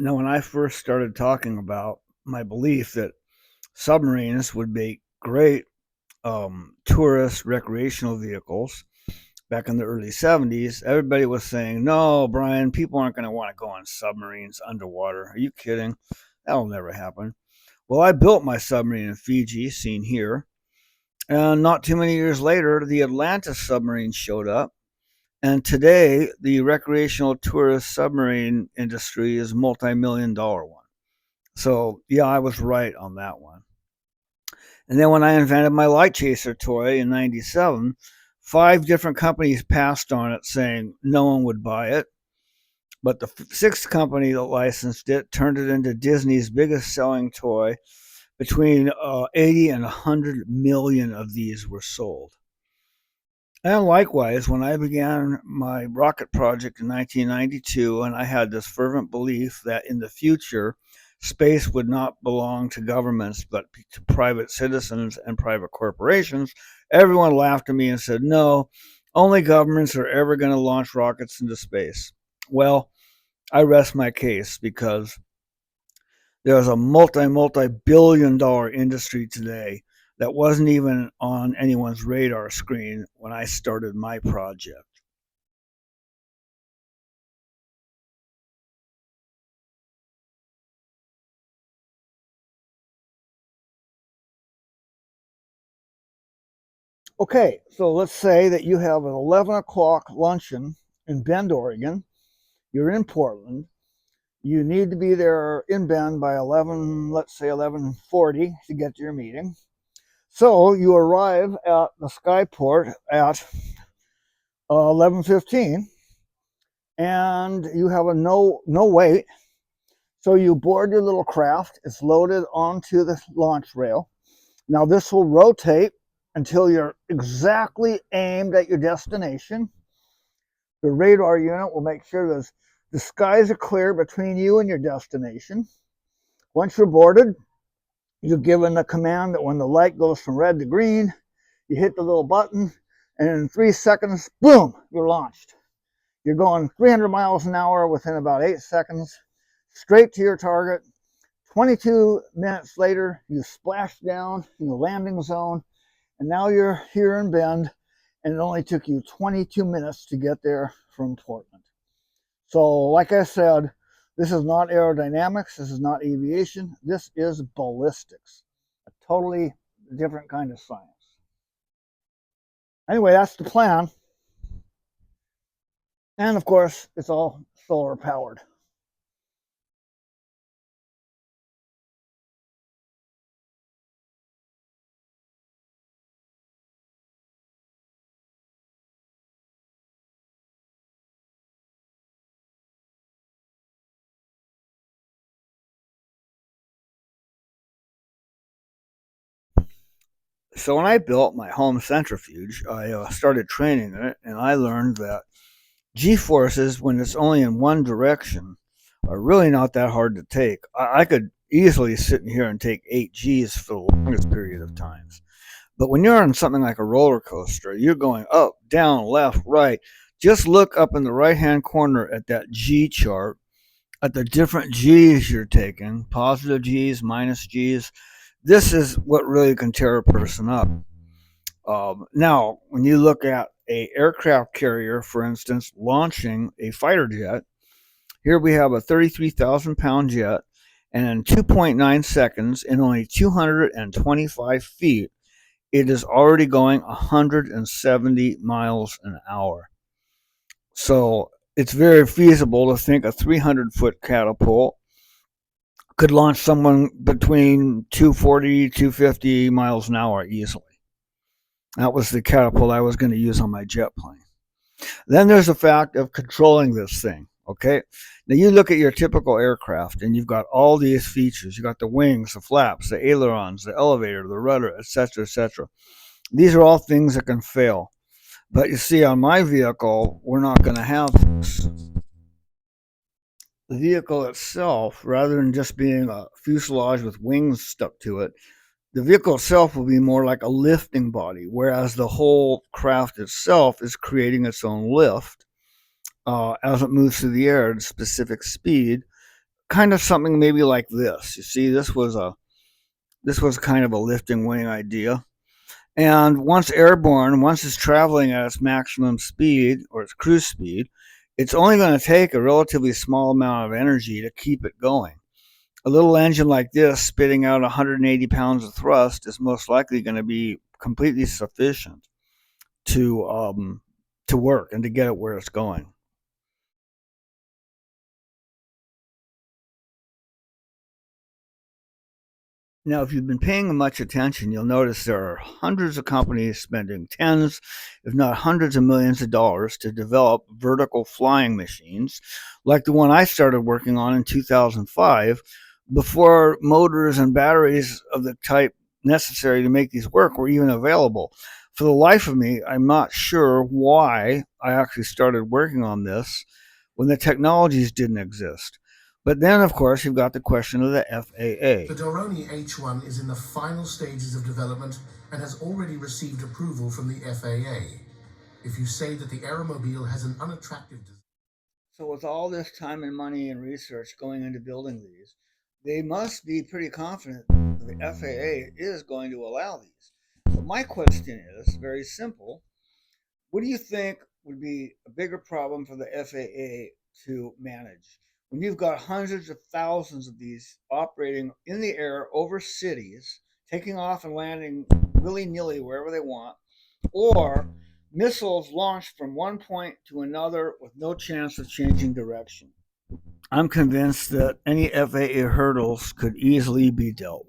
Now, when I first started talking about my belief that submarines would be great tourist recreational vehicles back in the early 70s, everybody was saying, no, Brian, people aren't going to want to go on submarines underwater. Are you kidding? That'll never happen. Well, I built my submarine in Fiji, seen here. And not too many years later, the Atlantis submarine showed up. And today, the recreational tourist submarine industry is a multi-million dollar one. So, yeah, I was right on that one. And then when I invented my light chaser toy in 97, five different companies passed on it saying no one would buy it. But the sixth company that licensed it turned it into Disney's biggest selling toy. Between 80 and 100 million of these were sold. And likewise, when I began my rocket project in 1992, and I had this fervent belief that in the future, space would not belong to governments, but to private citizens and private corporations, everyone laughed at me and said, no, only governments are ever going to launch rockets into space. Well, I rest my case because there's a multi billion dollar industry today that wasn't even on anyone's radar screen when I started my project. Okay, so let's say that you have an 11 o'clock luncheon in Bend, Oregon. You're in Portland. You need to be there in Bend by 11, let's say 11:40 to get to your meeting. So you arrive at the skyport at 11:15, and you have a no wait. So you board your little craft. It's loaded onto the launch rail. Now this will rotate until you're exactly aimed at your destination. The radar unit will make sure that the skies are clear between you and your destination. Once you're boarded, you're given the command that when the light goes from red to green, you hit the little button, and in 3 seconds, boom, you're launched. You're going 300 miles an hour within about 8 seconds, straight to your target. 22 minutes later, you splash down in the landing zone, and now you're here in Bend, and it only took you 22 minutes to get there from Portland. So, like I said, this is not aerodynamics, this is not aviation, this is ballistics, a totally different kind of science. Anyway, that's the plan. And of course, it's all solar powered. So when I built my home centrifuge, I started training in it, and I learned that G forces, when it's only in one direction, are really not that hard to take. I could easily sit in here and take 8 Gs for the longest period of times. But when you're on something like a roller coaster, you're going up, down, left, right. Just look up in the right hand corner at that G chart, at the different G's you're taking, positive G's, minus G's. This is what really can tear a person up. Now, when you look at a aircraft carrier, for instance, launching a fighter jet, here we have a 33,000 pound jet, and in 2.9 seconds, in only 225 feet, it is already going 170 miles an hour. So it's very feasible to think a 300-foot catapult could launch someone between 240, 250 miles an hour easily. That was the catapult I was going to use on my jet plane. Then there's the fact of controlling this thing. Okay. Now you look at your typical aircraft and you've got all these features. You've got the wings, the flaps, the ailerons, the elevator, the rudder, etc., etc. These are all things that can fail. But you see, on my vehicle, we're not going to have this. The vehicle itself, rather than just being a fuselage with wings stuck to it, the vehicle itself will be more like a lifting body, whereas the whole craft itself is creating its own lift as it moves through the air at a specific speed, kind of something maybe like this. You see, this was kind of a lifting wing idea. And once airborne, once it's traveling at its maximum speed or its cruise speed, it's only going to take a relatively small amount of energy to keep it going. A little engine like this spitting out 180 pounds of thrust is most likely going to be completely sufficient to work and to get it where it's going. Now, if you've been paying much attention, you'll notice there are hundreds of companies spending tens, if not hundreds of millions of dollars to develop vertical flying machines, like the one I started working on in 2005, before motors and batteries of the type necessary to make these work were even available. For the life of me, I'm not sure why I actually started working on this when the technologies didn't exist. But then, of course, you've got the question of the The FAA. Doroni H1 is in the final stages of development and has already received approval from the FAA. If you say that the aeromobile has an unattractive design, So, with all this time and money and research going into building these, they must be pretty confident that the FAA is going to allow these. So, my question is very simple. What do you think would be a bigger problem for the FAA to manage? When you've got hundreds of thousands of these operating in the air over cities, taking off and landing willy nilly wherever they want, or missiles launched from one point to another with no chance of changing direction. I'm convinced that any FAA hurdles could easily be dealt